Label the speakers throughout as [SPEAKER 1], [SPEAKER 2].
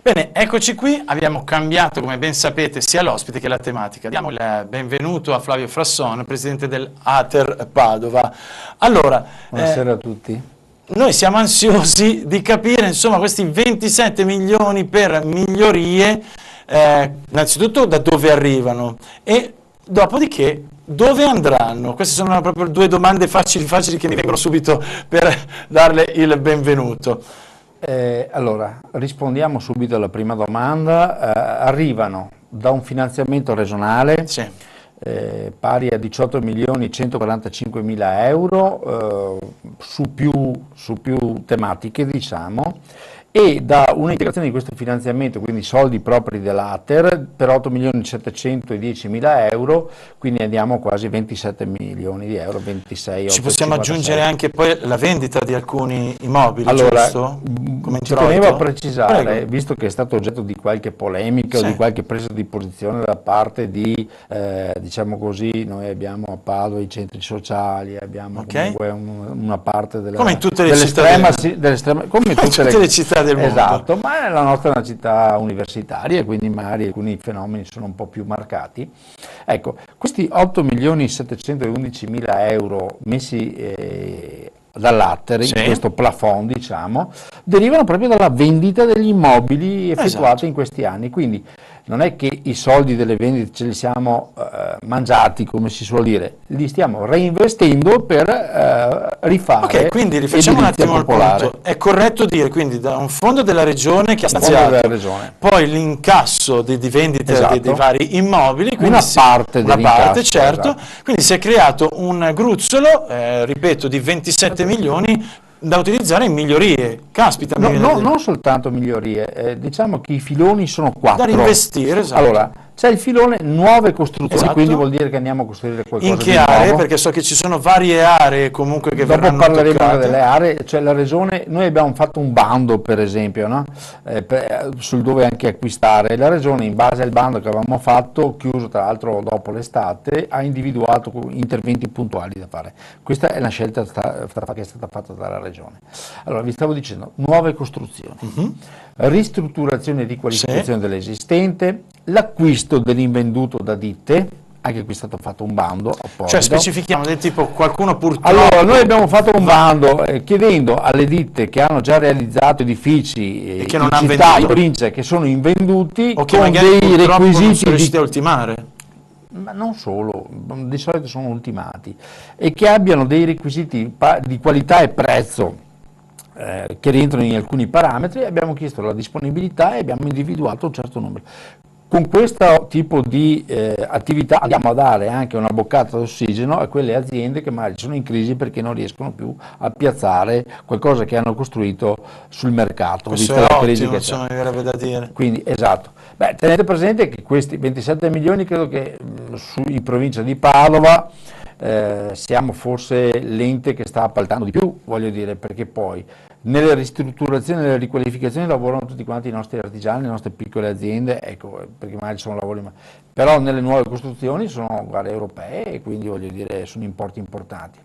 [SPEAKER 1] Bene, eccoci qui, abbiamo cambiato, come ben sapete, sia l'ospite che la tematica. Diamo il benvenuto a Flavio Frasson, presidente dell'Ater Padova. Allora,
[SPEAKER 2] buonasera a tutti.
[SPEAKER 1] Noi siamo ansiosi di capire, insomma, questi 27 milioni per migliorie, innanzitutto da dove arrivano e dopodiché dove andranno? Queste sono proprio due domande facili che mi vengono subito per darle il benvenuto.
[SPEAKER 2] Allora, rispondiamo subito alla prima domanda. Arrivano da un finanziamento regionale pari a 18 milioni 145 mila euro su più tematiche, diciamo, e da un'integrazione di questo finanziamento, quindi soldi propri dell'Ater, per 8 milioni 710 mila euro, quindi andiamo quasi 27 milioni di euro, 26.
[SPEAKER 1] Ci possiamo aggiungere anche poi la vendita di alcuni immobili,
[SPEAKER 2] allora,
[SPEAKER 1] giusto? Come
[SPEAKER 2] ci tenevo a precisare, visto che è stato oggetto di qualche polemica o di qualche presa di posizione da parte di, diciamo così, noi abbiamo a Padova i centri sociali, abbiamo comunque una parte della,
[SPEAKER 1] come in tutte le città
[SPEAKER 2] come in tutte le
[SPEAKER 1] città del mondo.
[SPEAKER 2] Esatto, ma la nostra è una città universitaria, quindi magari alcuni fenomeni sono un po' più marcati. Ecco, questi 8 milioni 711 mila euro messi dall'Ater, in questo plafond, diciamo, derivano proprio dalla vendita degli immobili effettuati in questi anni. Quindi non è che i soldi delle vendite ce li siamo mangiati, come si suol dire, li stiamo reinvestendo per rifare.
[SPEAKER 1] Ok, quindi rifacciamo un attimo il punto. È corretto dire quindi da un fondo della regione che ha stanziato, poi l'incasso di vendita dei vari immobili, quindi una parte, certo, quindi si è creato un gruzzolo, ripeto, di 27 milioni da utilizzare in migliorie. Caspita,
[SPEAKER 2] non soltanto migliorie, diciamo che i filoni sono 4
[SPEAKER 1] da reinvestire.
[SPEAKER 2] Allora, c'è il filone nuove costruzioni, quindi vuol dire che andiamo a costruire qualcosa
[SPEAKER 1] in che aree? Perché so che ci sono varie aree comunque che verranno toccate.
[SPEAKER 2] Dopo parleremo delle aree, cioè la regione, noi abbiamo fatto un bando per esempio, no? Sul dove anche acquistare. La regione, in base al bando che avevamo fatto, chiuso tra l'altro dopo l'estate, ha individuato interventi puntuali da fare. Questa è la scelta che è stata fatta dalla regione. Allora, vi stavo dicendo, nuove costruzioni, ristrutturazione e riqualificazione dell'esistente, l'acquisto dell'invenduto da ditte, anche qui è stato fatto un bando apposito.
[SPEAKER 1] Cioè specifichiamo del tipo qualcuno purtroppo...
[SPEAKER 2] Allora, noi abbiamo fatto un bando chiedendo alle ditte che hanno già realizzato edifici
[SPEAKER 1] e che non
[SPEAKER 2] in città, in provincia, che sono invenduti,
[SPEAKER 1] o che
[SPEAKER 2] con
[SPEAKER 1] magari
[SPEAKER 2] dei requisiti
[SPEAKER 1] non sono riusciti a ultimare.
[SPEAKER 2] Ma non solo, di solito sono ultimati, e che abbiano dei requisiti di qualità e prezzo che rientrano in alcuni parametri. Abbiamo chiesto la disponibilità e abbiamo individuato un certo numero. Con questo tipo di attività andiamo a dare anche una boccata d'ossigeno a quelle aziende che magari sono in crisi perché non riescono più a piazzare qualcosa che hanno costruito sul mercato.
[SPEAKER 1] Questo è ottimo, insomma, mi verrebbe da dire.
[SPEAKER 2] Quindi, esatto. Beh, tenete presente che questi 27 milioni credo che in provincia di Padova siamo forse l'ente che sta appaltando di più, voglio dire, perché poi nelle ristrutturazioni e nelle riqualificazioni lavorano tutti quanti i nostri artigiani, le nostre piccole aziende, ecco, perché magari sono lavori, però nelle nuove costruzioni sono gare europee e quindi voglio dire sono importi importanti.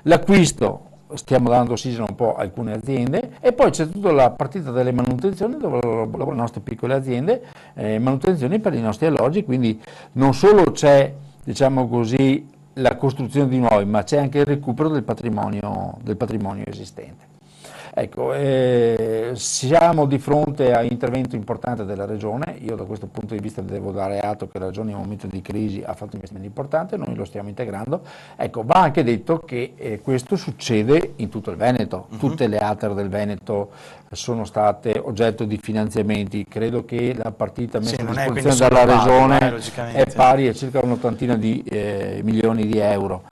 [SPEAKER 2] L'acquisto, stiamo dando ossigeno un po' a alcune aziende, e poi c'è tutta la partita delle manutenzioni dove lavorano le nostre piccole aziende, manutenzioni per i nostri alloggi, quindi non solo c'è, diciamo così, la costruzione di nuovi, ma c'è anche il recupero del patrimonio esistente. Ecco, siamo di fronte a un intervento importante della Regione. Io da questo punto di vista devo dare atto che la Regione in un momento di crisi ha fatto investimenti importanti, noi lo stiamo integrando. Ecco, va anche detto che questo succede in tutto il Veneto, tutte le Ater del Veneto sono state oggetto di finanziamenti, credo che la partita messa a disposizione dalla Regione è pari a circa un'ottantina di milioni di euro.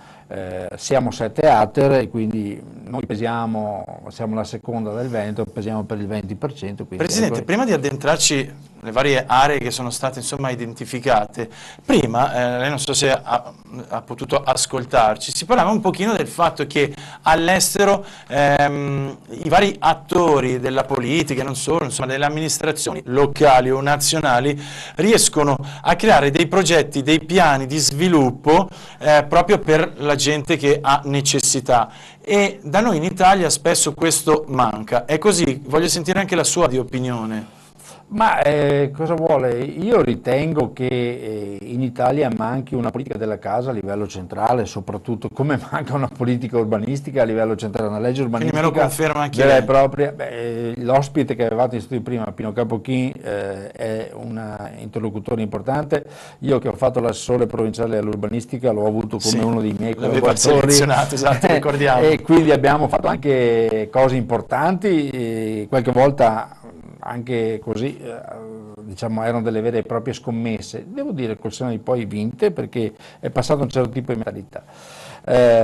[SPEAKER 2] Siamo 7 Ater e quindi noi pesiamo, siamo la seconda del Veneto, pesiamo per il 20%.
[SPEAKER 1] Presidente, prima di addentrarci nelle varie aree che sono state insomma identificate, prima, lei non so se ha potuto ascoltarci, si parlava un pochino del fatto che all'estero i vari attori della politica, non solo, insomma delle amministrazioni locali o nazionali, riescono a creare dei progetti, dei piani di sviluppo proprio per la gente che ha necessità, e da noi in Italia spesso questo manca. È così? Voglio sentire anche la sua opinione.
[SPEAKER 2] Ma cosa vuole? Io ritengo che in Italia manchi una politica della casa a livello centrale, soprattutto come manca una politica urbanistica a livello centrale, una legge
[SPEAKER 1] Quindi me lo
[SPEAKER 2] urbanistica
[SPEAKER 1] conferma anche
[SPEAKER 2] vera e
[SPEAKER 1] lei.
[SPEAKER 2] propria. L'ospite che avevate in studio prima, Pino Capochin, è un interlocutore importante. Io che ho fatto l'assessore provinciale all'urbanistica l'ho avuto come
[SPEAKER 1] Sì,
[SPEAKER 2] uno dei miei
[SPEAKER 1] l'aveva
[SPEAKER 2] collaboratori.
[SPEAKER 1] selezionato, esatto, ricordiamo.
[SPEAKER 2] E quindi abbiamo fatto anche cose importanti, qualche volta anche così, diciamo, erano delle vere e proprie scommesse, devo dire col senno di poi vinte, perché è passato un certo tipo di mentalità.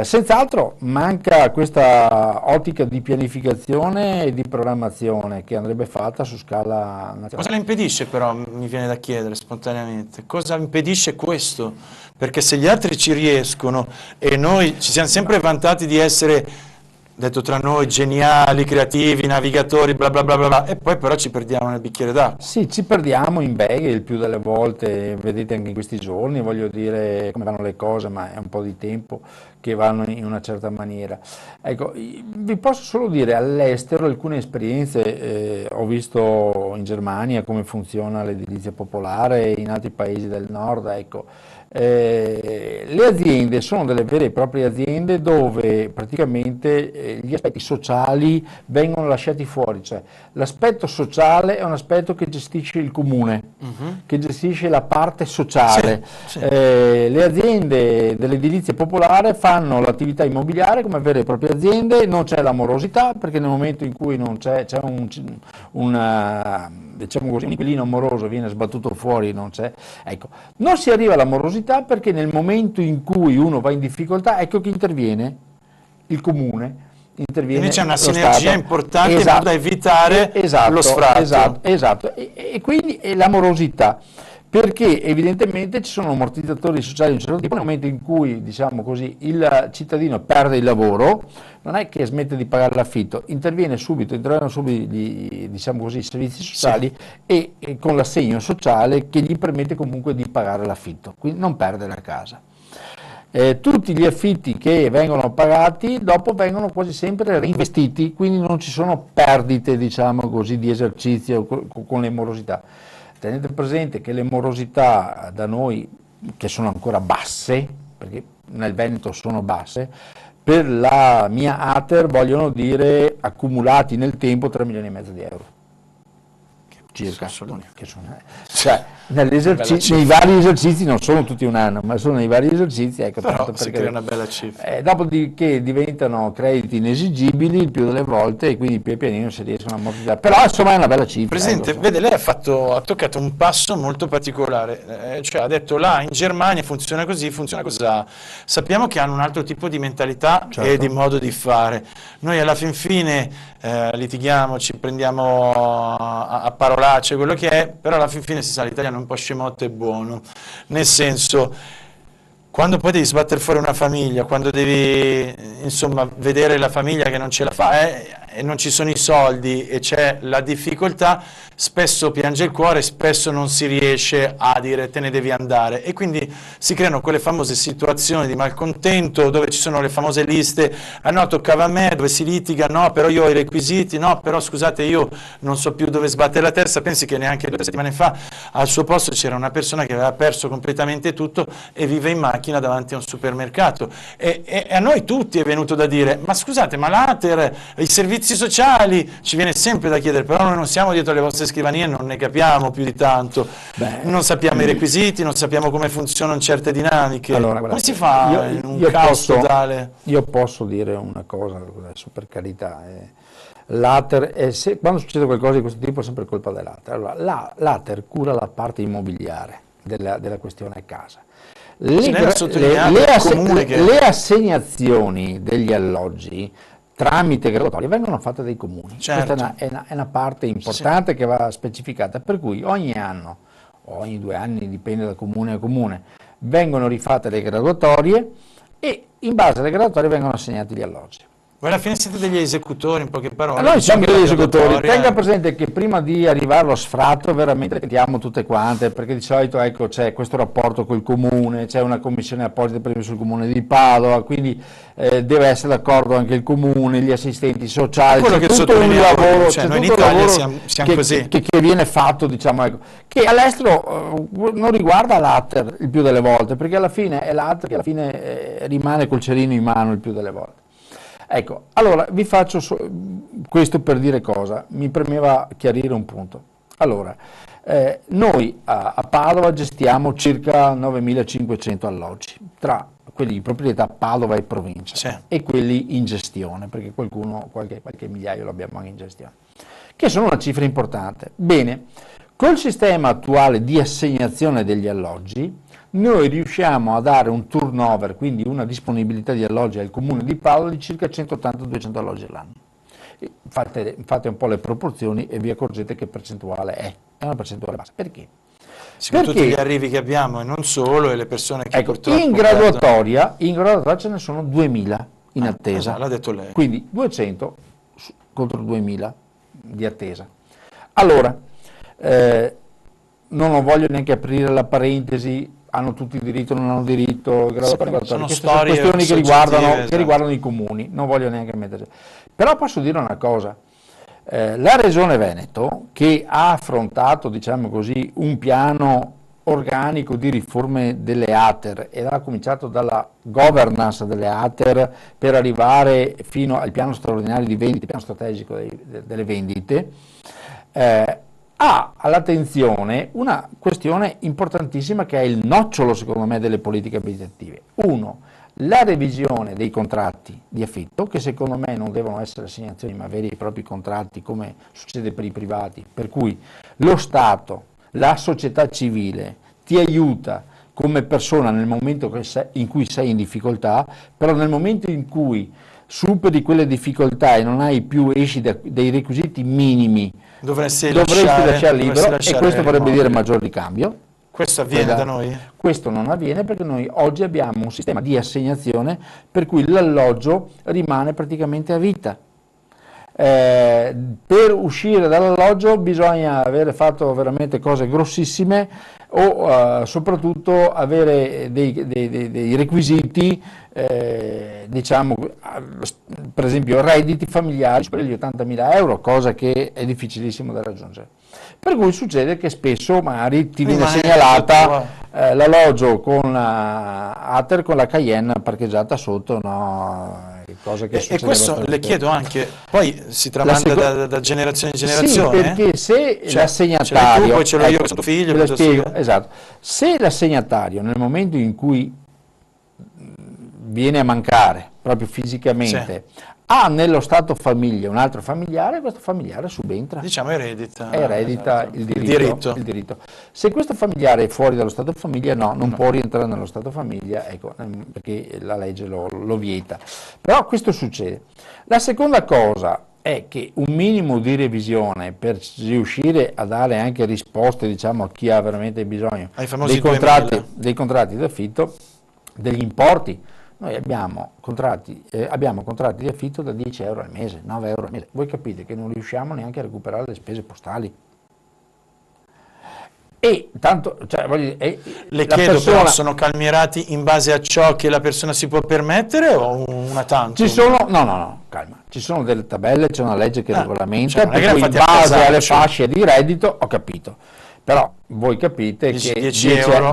[SPEAKER 2] Senz'altro manca questa ottica di pianificazione e di programmazione che andrebbe fatta su scala nazionale.
[SPEAKER 1] Cosa le impedisce però, mi viene da chiedere spontaneamente, cosa impedisce questo? Perché se gli altri ci riescono e noi ci siamo sempre vantati di essere, detto tra noi, geniali, creativi, navigatori, bla bla bla bla, bla, e poi però ci perdiamo nel bicchiere d'acqua.
[SPEAKER 2] Sì, ci perdiamo in beghe il più delle volte, vedete anche in questi giorni, voglio dire come vanno le cose, ma è un po' di tempo che vanno in una certa maniera. Ecco, vi posso solo dire all'estero alcune esperienze, ho visto in Germania come funziona l'edilizia popolare, in altri paesi del nord, ecco. Le aziende sono delle vere e proprie aziende dove praticamente gli aspetti sociali vengono lasciati fuori, cioè l'aspetto sociale è un aspetto che gestisce il comune, che gestisce la parte sociale.
[SPEAKER 1] Sì, sì.
[SPEAKER 2] Le aziende dell'edilizia popolare fanno l'attività immobiliare come vere e proprie aziende, non c'è l'amorosità perché nel momento in cui non c'è diciamo così, un inquilino amoroso viene sbattuto fuori, non c'è. Ecco, non si arriva all'amorosità perché nel momento in cui uno va in difficoltà, ecco che interviene il comune, interviene
[SPEAKER 1] Quindi c'è una
[SPEAKER 2] lo
[SPEAKER 1] sinergia
[SPEAKER 2] Stato.
[SPEAKER 1] importante in modo da evitare lo sfratto.
[SPEAKER 2] Esatto. E quindi è l'amorosità, perché evidentemente ci sono ammortizzatori sociali di un certo tipo, nel momento in cui, diciamo così, il cittadino perde il lavoro, non è che smette di pagare l'affitto, intervengono subito diciamo così, i servizi sociali e con l'assegno sociale che gli permette comunque di pagare l'affitto, quindi non perde la casa. Tutti gli affitti che vengono pagati dopo vengono quasi sempre reinvestiti, quindi non ci sono perdite, diciamo così, di esercizio con le morosità. Tenete presente che le morosità da noi, che sono ancora basse, perché nel Veneto sono basse, per la mia Ater vogliono dire accumulati nel tempo 3 milioni e mezzo di euro. Circa, che sono, cioè, nei vari esercizi, non sono tutti un anno, ma sono nei vari esercizi, ecco,
[SPEAKER 1] Però
[SPEAKER 2] tanto
[SPEAKER 1] si crea una bella cifra.
[SPEAKER 2] dopodiché diventano crediti inesigibili il più delle volte e quindi pian pianino si riescono a ammortizzare, però insomma è una bella cifra.
[SPEAKER 1] Presidente, vede, lei ha toccato un passo molto particolare, cioè ha detto là in Germania funziona così, funziona così. Sappiamo che hanno un altro tipo di mentalità e di modo di fare. Noi alla fin fine litighiamo, ci prendiamo a parolacce, quello che è, però alla fin fine si sa, l'italiano è un po' scemotto e buono, nel senso, quando poi devi sbattere fuori una famiglia, quando devi insomma vedere la famiglia che non ce la fa e non ci sono i soldi e c'è la difficoltà, spesso piange il cuore, spesso non si riesce a dire te ne devi andare e quindi si creano quelle famose situazioni di malcontento dove ci sono le famose liste, ah no toccava a me, dove si litiga, no però io ho i requisiti, no però scusate io non so più dove sbattere la testa. Pensi che neanche 2 settimane fa al suo posto c'era una persona che aveva perso completamente tutto e vive in macchina davanti a un supermercato e a noi tutti è venuto da dire ma scusate ma l'Ater, i servizi sociali, ci viene sempre da chiedere, però noi non siamo dietro alle vostre scrivanie, non ne capiamo più di tanto. Non sappiamo i requisiti, non sappiamo come funzionano certe dinamiche.
[SPEAKER 2] Allora, guardate,
[SPEAKER 1] come si fa in un caos totale?
[SPEAKER 2] Io posso dire una cosa adesso, per carità, l'Ater, quando succede qualcosa di questo tipo è sempre colpa dell'Ater. Allora, l'Ater cura la parte immobiliare della questione casa. Le assegnazioni degli alloggi tramite graduatorie vengono fatte dai comuni.
[SPEAKER 1] Certo.
[SPEAKER 2] Questa è una parte importante che va specificata, per cui ogni anno, o ogni 2 anni, dipende da comune a comune, vengono rifatte le graduatorie e in base alle graduatorie vengono assegnati gli alloggi.
[SPEAKER 1] Voi alla fine siete degli esecutori, in poche parole.
[SPEAKER 2] Noi siamo degli esecutori.
[SPEAKER 1] graduatoria
[SPEAKER 2] Tenga presente che prima di arrivare allo sfratto veramente mettiamo tutte quante, perché di solito ecco, c'è questo rapporto col comune, c'è una commissione apposita per esempio sul comune di Padova, quindi deve essere d'accordo anche il comune, gli assistenti sociali,
[SPEAKER 1] quello
[SPEAKER 2] c'è
[SPEAKER 1] che
[SPEAKER 2] tutto un lavoro,
[SPEAKER 1] cioè, noi in
[SPEAKER 2] tutto un
[SPEAKER 1] Italia
[SPEAKER 2] lavoro
[SPEAKER 1] siamo così.
[SPEAKER 2] che viene fatto, diciamo, ecco, che all'estero non riguarda l'ATER il più delle volte, perché alla fine è l'ATER che alla fine rimane col cerino in mano il più delle volte. Ecco, allora vi faccio questo per dire cosa, mi premeva chiarire un punto. Allora, noi a Padova gestiamo circa 9.500 alloggi, tra quelli di proprietà Padova e provincia,
[SPEAKER 1] sì,
[SPEAKER 2] e quelli in gestione, perché qualche migliaio lo abbiamo anche in gestione, che sono una cifra importante. Bene, col sistema attuale di assegnazione degli alloggi, noi riusciamo a dare un turnover, quindi una disponibilità di alloggi al comune di Padova di circa 180-200 alloggi all'anno. Fate un po' le proporzioni e vi accorgete che percentuale è una percentuale bassa. Perché?
[SPEAKER 1] Sì, con tutti gli arrivi che abbiamo e non solo, e le persone che
[SPEAKER 2] ecco,
[SPEAKER 1] purtroppo
[SPEAKER 2] in graduatoria ce ne sono 2.000 in attesa,
[SPEAKER 1] l'ha detto lei.
[SPEAKER 2] Quindi 200 contro 2.000 di attesa. Allora, non voglio neanche aprire la parentesi, hanno tutti diritto, non hanno diritto,
[SPEAKER 1] sono
[SPEAKER 2] questioni che
[SPEAKER 1] esatto,
[SPEAKER 2] riguardano i comuni, non voglio neanche metterci. Però posso dire una cosa, la Regione Veneto, che ha affrontato, diciamo così, un piano organico di riforme delle ATER ed ha cominciato dalla governance delle ATER per arrivare fino al piano straordinario di vendite, piano strategico delle vendite, ha all'attenzione una questione importantissima che è il nocciolo, secondo me, delle politiche abitative. Uno, la revisione dei contratti di affitto, che secondo me non devono essere assegnazioni ma veri e propri contratti come succede per i privati, per cui lo Stato, la società civile ti aiuta come persona nel momento in cui sei in difficoltà, però nel momento in cui superi quelle difficoltà e non hai più, esci dai requisiti minimi, dovresti lasciare libero, e questo vorrebbe dire maggior ricambio.
[SPEAKER 1] Questo avviene da noi?
[SPEAKER 2] Questo non avviene perché noi oggi abbiamo un sistema di assegnazione per cui l'alloggio rimane praticamente a vita. Per uscire dall'alloggio bisogna avere fatto veramente cose grossissime o soprattutto avere dei requisiti, diciamo, per esempio redditi familiari per gli 80.000 euro, cosa che è difficilissimo da raggiungere. Per cui succede che spesso magari ti viene segnalata l'alloggio con ATER con la Cayenne parcheggiata sotto, no? Cosa che
[SPEAKER 1] e questo le chiedo anche, poi si tramanda da generazione in generazione?
[SPEAKER 2] Sì, perché se l'assegnatario,
[SPEAKER 1] poi ce l'ho io con tuo figlio,
[SPEAKER 2] ve lo spiego, esatto, se l'assegnatario nel momento in cui viene a mancare proprio fisicamente, sì, ha nello stato famiglia un altro familiare, questo familiare subentra.
[SPEAKER 1] Diciamo eredita
[SPEAKER 2] esatto, il diritto. Se questo familiare è fuori dallo stato famiglia, non può rientrare nello stato famiglia, ecco, perché la legge lo vieta. Però questo succede. La seconda cosa è che un minimo di revisione per riuscire a dare anche risposte, diciamo, a chi ha veramente bisogno dei contratti d'affitto, degli importi. Noi abbiamo contratti di affitto da 10 euro al mese, 9 euro al mese. Voi capite che non riusciamo neanche a recuperare le spese postali. E tanto, cioè, voglio dire,
[SPEAKER 1] le chiedo, però sono calmierati in base a ciò che la persona si può permettere o una tanto?
[SPEAKER 2] No, calma. Ci sono delle tabelle, c'è una legge che regolamenta,
[SPEAKER 1] cioè,
[SPEAKER 2] per cui in base alle fasce di reddito, ho capito. Però voi capite che 10 euro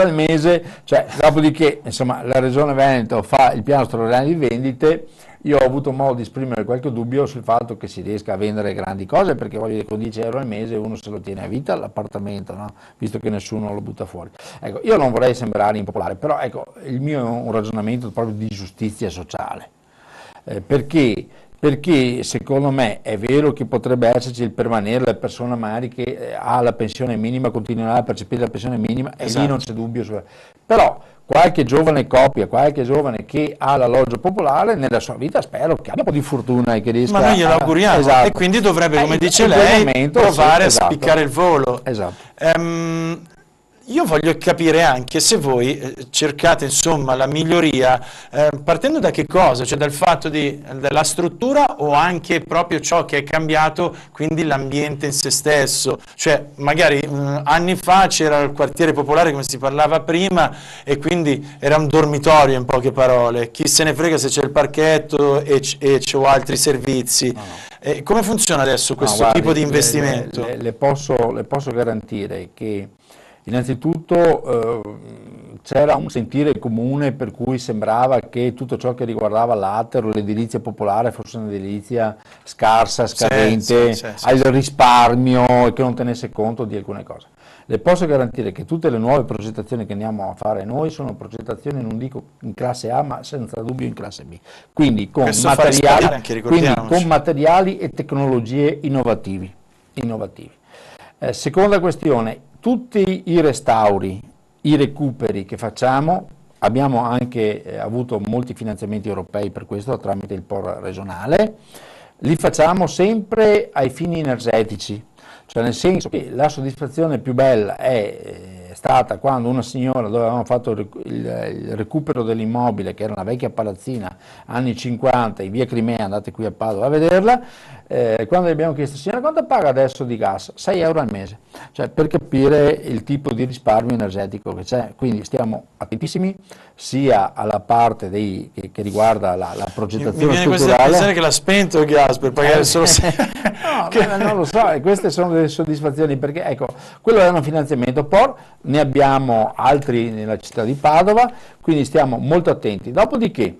[SPEAKER 2] al mese, cioè, dopodiché, insomma, la Regione Veneto fa il piano straordinario di vendite. Io ho avuto modo di esprimere qualche dubbio sul fatto che si riesca a vendere grandi cose, perché voglio dire, con 10 euro al mese uno se lo tiene a vita l'appartamento, no? Visto che nessuno lo butta fuori. Ecco, io non vorrei sembrare impopolare, però ecco, il mio è un ragionamento proprio di giustizia sociale. Perché secondo me è vero che potrebbe esserci il permanere, la persona magari che ha la pensione minima continuerà a percepire la pensione minima, esatto, e lì non c'è dubbio. Però qualche giovane coppia, qualche giovane che ha l'alloggio popolare nella sua vita, spero che abbia un po' di fortuna e che riesca.
[SPEAKER 1] Ma noi glielo auguriamo, esatto, e quindi dovrebbe, come dice lei, provare a spiccare il volo.
[SPEAKER 2] Esatto.
[SPEAKER 1] Io voglio capire anche se voi cercate insomma la miglioria partendo da che cosa? Cioè dal fatto della struttura o anche proprio ciò che è cambiato, quindi l'ambiente in se stesso? Cioè magari anni fa c'era il quartiere popolare come si parlava prima e quindi era un dormitorio in poche parole, chi se ne frega se c'è il parchetto e c'ho altri servizi.
[SPEAKER 2] No, no.
[SPEAKER 1] Come funziona adesso questo
[SPEAKER 2] Guardi,
[SPEAKER 1] tipo di investimento?
[SPEAKER 2] le posso garantire che innanzitutto c'era un sentire comune per cui sembrava che tutto ciò che riguardava l'ATER o l'edilizia popolare fosse un'edilizia scarsa, scadente, al risparmio e che non tenesse conto di alcune cose. Le posso garantire che tutte le nuove progettazioni che andiamo a fare noi sono progettazioni, non dico in classe A, ma senza dubbio in classe B. Quindi con materiali e tecnologie innovativi. Seconda questione, tutti i restauri, i recuperi che facciamo, abbiamo anche avuto molti finanziamenti europei per questo tramite il POR regionale, li facciamo sempre ai fini energetici. Cioè nel senso che la soddisfazione più bella è stata quando una signora, dove avevamo fatto il recupero dell'immobile, che era una vecchia palazzina, anni 50, in via Crimea, andate qui a Padova a vederla, quando gli abbiamo chiesto, signora, quanto paga adesso di gas? 6 euro al mese, cioè per capire il tipo di risparmio energetico che c'è. Quindi stiamo attentissimi sia alla parte che riguarda la progettazione
[SPEAKER 1] strutturale. Mi viene quasi a pensare che l'ha spento il gas per pagare solo 6
[SPEAKER 2] No, non lo so, e queste sono delle soddisfazioni, perché ecco, quello era un finanziamento POR, ne abbiamo altri nella città di Padova, quindi stiamo molto attenti. Dopodiché,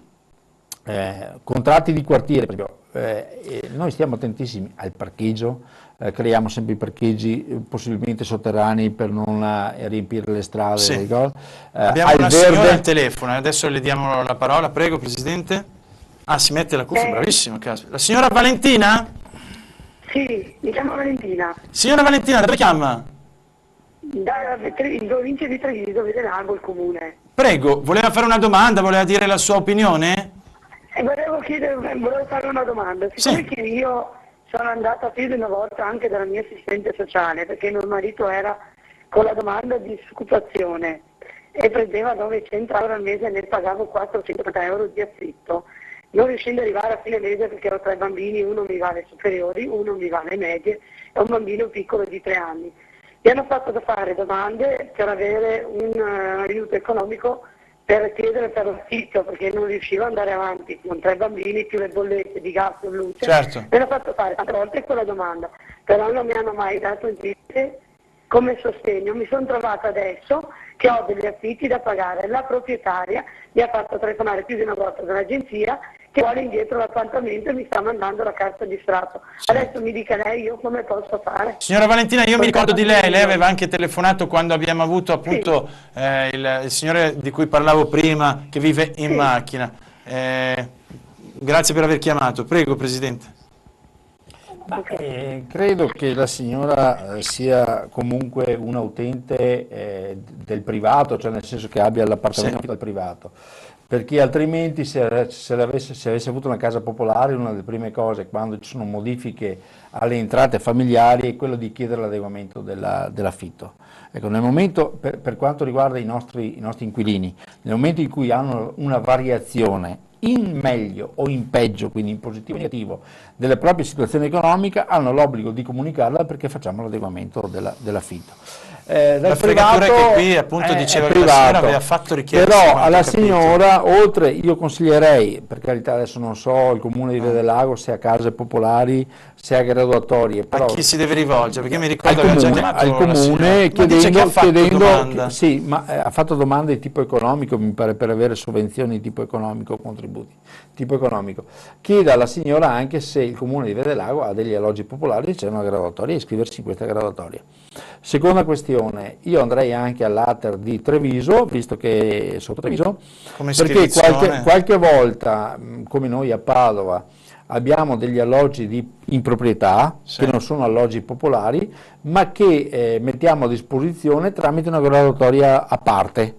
[SPEAKER 2] contratti di quartiere, per esempio, noi stiamo attentissimi al parcheggio, creiamo sempre i parcheggi possibilmente sotterranei per non riempire le strade.
[SPEAKER 1] Sì. Abbiamo una signora al telefono, adesso le diamo la parola, prego Presidente. Ah, si mette la cuffia, bravissimo, caso. La signora Valentina?
[SPEAKER 3] Sì, mi chiamo Valentina.
[SPEAKER 1] Signora Valentina, dove chiama?
[SPEAKER 3] In provincia di Treviso, Vedelago, il comune.
[SPEAKER 1] Prego, voleva fare una domanda, voleva dire la sua opinione?
[SPEAKER 3] Volevo fare una domanda. Siccome che io sono andata più di una volta anche dalla mia assistente sociale, perché mio marito era con la domanda di disoccupazione e prendeva 900 euro al mese e ne pagavo 450 euro di affitto. Non riuscendo ad arrivare a fine mese perché ho 3 bambini, uno mi va alle superiori, uno mi va alle medie e un bambino piccolo di 3 anni. Mi hanno fatto da fare domande per avere un aiuto economico per chiedere per l'affitto, perché non riuscivo ad andare avanti con 3 bambini più le bollette di gas e luce.
[SPEAKER 1] Certo.
[SPEAKER 3] Mi hanno fatto fare tante volte quella domanda, però non mi hanno mai dato niente come sostegno. Mi sono trovata adesso che ho degli affitti da pagare. La proprietaria mi ha fatto telefonare più di una volta dall'agenzia che vuole indietro l'appartamento e mi sta mandando la carta di sfratto. Sì. Adesso mi dica lei, io come posso fare?
[SPEAKER 1] Signora Valentina, io mi ricordo di lei aveva anche telefonato quando abbiamo avuto appunto il signore di cui parlavo prima che vive in macchina. Grazie per aver chiamato. Prego Presidente.
[SPEAKER 2] Credo che la signora sia comunque un utente del privato, cioè nel senso che abbia l'appartamento dal privato, perché altrimenti se avesse avuto una casa popolare, una delle prime cose quando ci sono modifiche alle entrate familiari è quello di chiedere l'adeguamento dell'affitto. Ecco, nel momento, per quanto riguarda i nostri inquilini, nel momento in cui hanno una variazione in meglio o in peggio, quindi in positivo o negativo, della propria situazione economica, hanno l'obbligo di comunicarla perché facciamo l'adeguamento dell'affitto.
[SPEAKER 1] La fregatura è che qui appunto diceva che la signora aveva fatto richiesta.
[SPEAKER 2] Però alla signora, oltre, io consiglierei, per carità adesso non so il comune di Vedelago se ha case popolari, se ha graduatorie. Però,
[SPEAKER 1] a chi si deve rivolgere? Perché mi ricordo che
[SPEAKER 2] ha
[SPEAKER 1] già chiamato
[SPEAKER 2] al comune
[SPEAKER 1] chiedendo
[SPEAKER 2] sì, ma ha fatto domande di tipo economico, mi pare, per avere sovvenzioni di tipo economico, contributi tipo economico. Chieda alla signora anche se il comune di Vedelago ha degli alloggi popolari, c'è una graduatoria, e iscriversi in questa graduatoria. Seconda questione, io andrei anche all'ATER di Treviso, visto che è sotto Treviso, perché qualche volta, come noi a Padova, abbiamo degli alloggi in proprietà, che non sono alloggi popolari, ma che mettiamo a disposizione tramite una graduatoria a parte.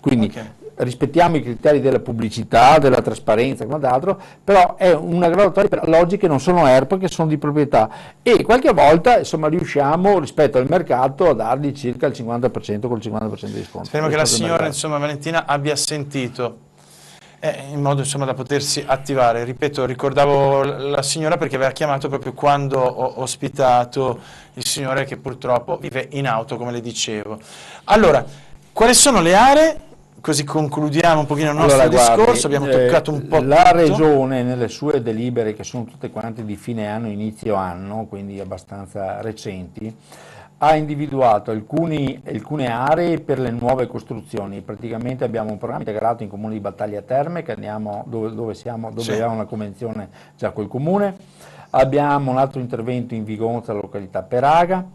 [SPEAKER 2] Quindi rispettiamo i criteri della pubblicità, della trasparenza e quant'altro, però è una graduatoria per alloggi che non sono ERP, che sono di proprietà, e qualche volta insomma riusciamo rispetto al mercato a dargli circa il 50% col 50% di sconto.
[SPEAKER 1] Speriamo che la signora, insomma, Valentina abbia sentito, in modo insomma da potersi attivare. Ripeto, ricordavo la signora perché aveva chiamato proprio quando ho ospitato il signore che purtroppo vive in auto, come le dicevo. Allora, quali sono le aree? Così concludiamo un pochino il nostro discorso, abbiamo toccato un po'
[SPEAKER 2] la
[SPEAKER 1] tutto.
[SPEAKER 2] Regione nelle sue delibere, che sono tutte quante di fine anno, inizio anno, quindi abbastanza recenti, ha individuato alcune aree per le nuove costruzioni. Praticamente abbiamo un programma integrato in Comune di Battaglia Terme, che andiamo dove sì. Abbiamo una convenzione già col Comune, abbiamo un altro intervento in Vigonza, località Peraga,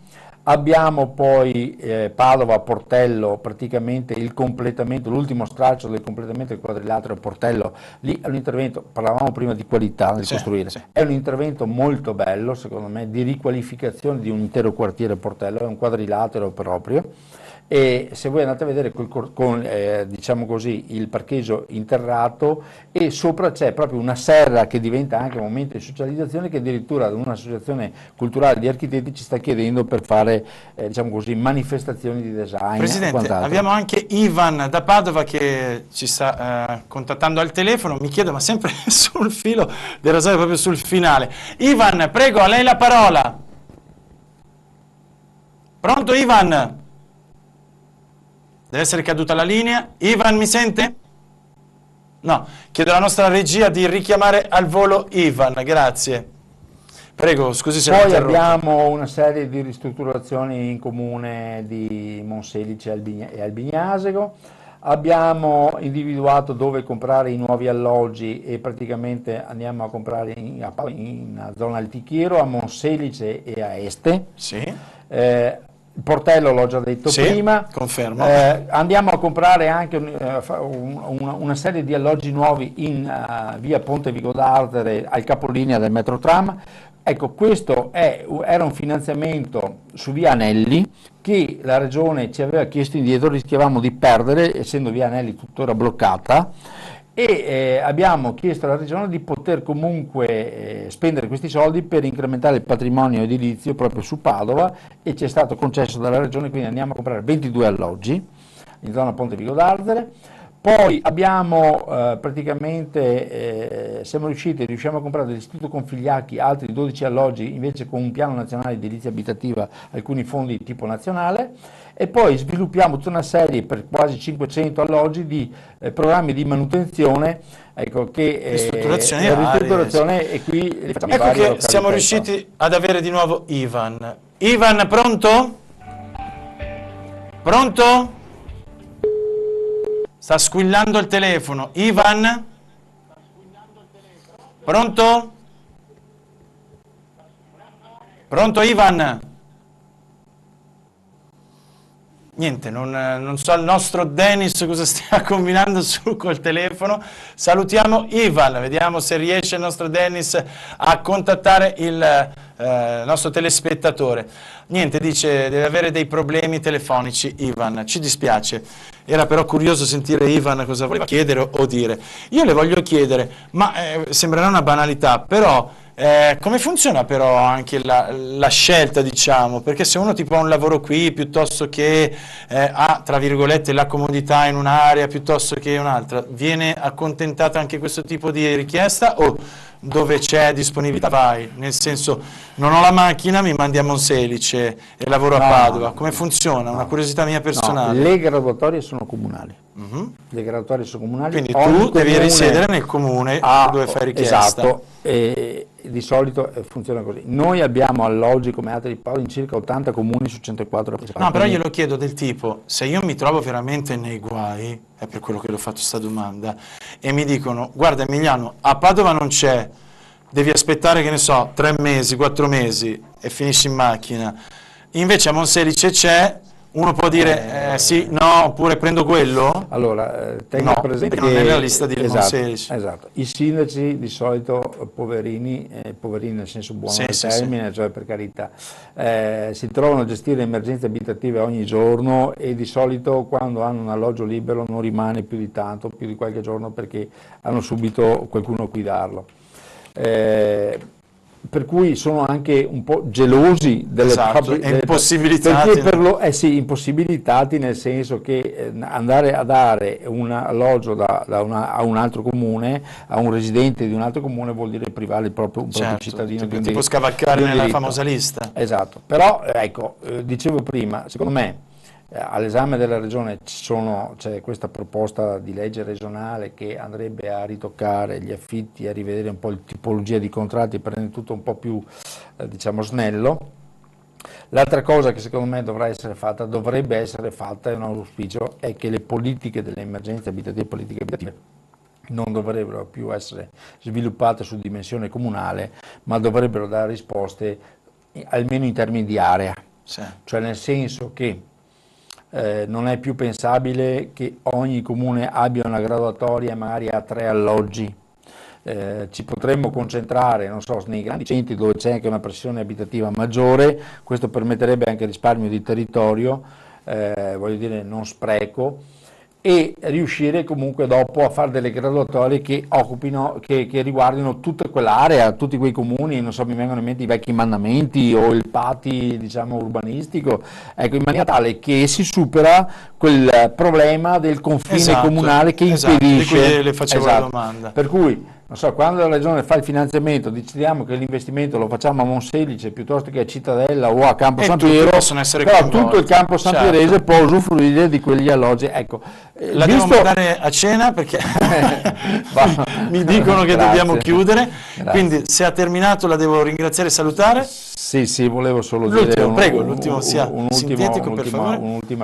[SPEAKER 2] abbiamo poi Padova, Portello, praticamente il completamento, l'ultimo stralcio del completamento del quadrilatero Portello. Lì è un intervento, parlavamo prima di qualità di costruire, è un intervento molto bello secondo me, di riqualificazione di un intero quartiere Portello, è un quadrilatero proprio, e se voi andate a vedere diciamo così, il parcheggio interrato, e sopra c'è proprio una serra che diventa anche un momento di socializzazione, che addirittura un'associazione culturale di architetti ci sta chiedendo per fare diciamo così, manifestazioni di design.
[SPEAKER 1] Presidente, abbiamo anche Ivan da Padova che ci sta contattando al telefono, mi chiedo, ma sempre sul filo del Rosario, proprio sul finale. Ivan, prego, a lei la parola. Pronto Ivan? Deve essere caduta la linea. Ivan, mi sente? No, chiedo alla nostra regia di richiamare al volo Ivan, grazie. Prego, scusi se
[SPEAKER 2] poi abbiamo una serie di ristrutturazioni in comune di Monselice e Albignasego. Abbiamo individuato dove comprare i nuovi alloggi e praticamente andiamo a comprare in zona Altichiero, a Monselice e a Este.
[SPEAKER 1] Sì.
[SPEAKER 2] Il Portello l'ho già detto prima,
[SPEAKER 1] confermo.
[SPEAKER 2] Andiamo a comprare anche una serie di alloggi nuovi in via Ponte Vigo d'Ardere, al capolinea del metro tram. Ecco, questo era un finanziamento su via Anelli che la Regione ci aveva chiesto indietro, rischiavamo di perdere, essendo via Anelli tuttora bloccata, e abbiamo chiesto alla Regione di poter comunque spendere questi soldi per incrementare il patrimonio edilizio proprio su Padova, e ci è stato concesso dalla Regione, quindi andiamo a comprare 22 alloggi in zona Ponte Vigo d'Ardere. Poi abbiamo riusciamo a comprare dall'Istituto Configliacchi altri 12 alloggi, invece con un piano nazionale di edilizia abitativa, alcuni fondi di tipo nazionale, e poi sviluppiamo tutta una serie per quasi 500 alloggi di programmi di manutenzione, ecco, ristrutturazione, e qui li facciamo.
[SPEAKER 1] Ecco che siamo riusciti ad avere di nuovo Ivan. Ivan, pronto? Pronto? Sta squillando il telefono. Ivan? Pronto? Pronto Ivan? Niente, non so il nostro Dennis cosa stia combinando col telefono. Salutiamo Ivan, vediamo se riesce il nostro Dennis a contattare il nostro telespettatore. Niente, dice deve avere dei problemi telefonici Ivan, ci dispiace. Era però curioso sentire Ivan cosa voleva chiedere o dire. Io le voglio chiedere, ma sembrerà una banalità, però come funziona però anche la scelta, diciamo, perché se uno tipo ha un lavoro qui piuttosto che ha, tra virgolette, la comodità in un'area piuttosto che in un'altra, viene accontentata anche questo tipo di richiesta, o dove c'è disponibilità vai? Nel senso, non ho la macchina, mi mandi a Monselice e lavoro a Padova. Come funziona? Una curiosità mia personale.
[SPEAKER 2] Le graduatorie sono comunali. Le graduatorie sono comunali.
[SPEAKER 1] Quindi tu devi risiedere nel comune dove fai richiesta.
[SPEAKER 2] Esatto, e di solito funziona così. Noi abbiamo alloggi come altri di Padova in circa 80 comuni su 104.
[SPEAKER 1] No, però glielo chiedo del tipo, se io mi trovo veramente nei guai, è per quello che le ho fatto questa domanda, e mi dicono, guarda Emiliano, a Padova non c'è, devi aspettare, che ne so, 3 mesi, 4 mesi e finisci in macchina, invece a Monselice c'è, Uno può dire sì, no, oppure prendo quello?
[SPEAKER 2] Allora, tenga presente che
[SPEAKER 1] non è nella lista di Lemon
[SPEAKER 2] esatto,
[SPEAKER 1] 16.
[SPEAKER 2] esatto. I sindaci di solito poverini, poverini nel senso buono del termine, cioè per carità, si trovano a gestire emergenze abitative ogni giorno e di solito quando hanno un alloggio libero non rimane più di tanto, più di qualche giorno perché hanno subito qualcuno a cui darlo. Per cui sono anche un po' gelosi delle
[SPEAKER 1] impossibilitati.
[SPEAKER 2] Sì, impossibilitati nel senso che andare a dare un alloggio a un altro comune, a un residente di un altro comune vuol dire privare un proprio cittadino di un
[SPEAKER 1] tipo scavalcare nella famosa lista.
[SPEAKER 2] Esatto, però ecco, dicevo prima, secondo me all'esame della Regione c'è questa proposta di legge regionale che andrebbe a ritoccare gli affitti, a rivedere un po' la tipologia di contratti per rendere tutto un po' più diciamo snello. L'altra cosa che secondo me dovrebbe essere fatta, è un auspicio, è che le politiche delle emergenze abitative, non dovrebbero più essere sviluppate su dimensione comunale, ma dovrebbero dare risposte almeno in termini di area, cioè nel senso che non è più pensabile che ogni comune abbia una graduatoria magari a 3 alloggi. Ci potremmo concentrare, non so, nei grandi centri dove c'è anche una pressione abitativa maggiore, questo permetterebbe anche risparmio di territorio, voglio dire non spreco, e riuscire comunque dopo a fare delle graduatorie che occupino, che riguardino tutta quell'area, tutti quei comuni, non so, mi vengono in mente i vecchi mandamenti o il pati, diciamo, urbanistico, ecco, in maniera tale che si supera quel problema del confine comunale che impedisce.
[SPEAKER 1] Di cui le facevo la domanda.
[SPEAKER 2] Per cui, non so, quando la Regione fa il finanziamento, decidiamo che l'investimento lo facciamo a Monselice piuttosto che a Cittadella o a Campo San Piero, però tutto il Campo San Pierese può usufruire di quegli alloggi. Ecco,
[SPEAKER 1] la devo mandare a cena perché mi dicono che dobbiamo chiudere, quindi se ha terminato la devo ringraziare e salutare.
[SPEAKER 2] Sì, volevo solo dire
[SPEAKER 1] un'ultima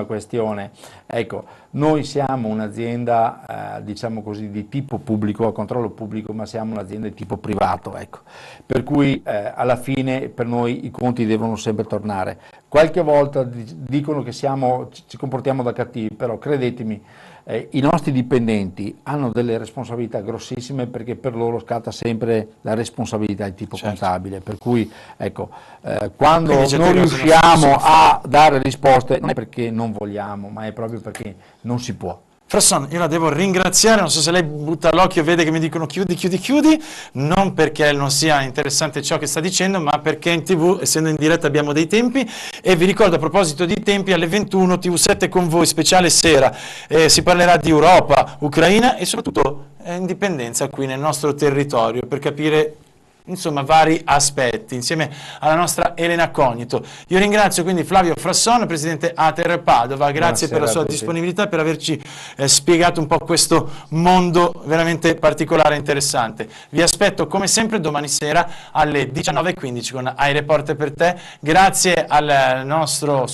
[SPEAKER 2] questione. Ecco, noi siamo un'azienda, diciamo così, di tipo pubblico, a controllo pubblico, ma siamo un'azienda di tipo privato, ecco. Per cui alla fine per noi i conti devono sempre tornare. Qualche volta dicono che ci comportiamo da cattivi, però credetemi, i nostri dipendenti hanno delle responsabilità grossissime perché per loro scatta sempre la responsabilità di tipo contabile, per cui ecco, quando non riusciamo a dare risposte non è perché non vogliamo, ma è proprio perché non si può.
[SPEAKER 1] Frasson, io la devo ringraziare, non so se lei butta l'occhio e vede che mi dicono chiudi, non perché non sia interessante ciò che sta dicendo, ma perché in TV, essendo in diretta, abbiamo dei tempi, e vi ricordo a proposito di tempi, alle 21 TV7 con voi, speciale sera, si parlerà di Europa, Ucraina e soprattutto indipendenza qui nel nostro territorio, per capire insomma vari aspetti, insieme alla nostra Elena Cognito. Io ringrazio quindi Flavio Frasson, presidente Ater Padova, grazie per la sua disponibilità, per averci spiegato un po' questo mondo veramente particolare e interessante. Vi aspetto come sempre domani sera alle 19:15 con iReport per te. Grazie al nostro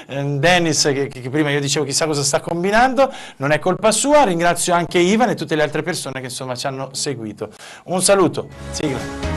[SPEAKER 1] Dennis che prima io dicevo chissà cosa sta combinando, non è colpa sua. Ringrazio anche Ivan e tutte le altre persone che insomma ci hanno seguito. Un saluto, sigla.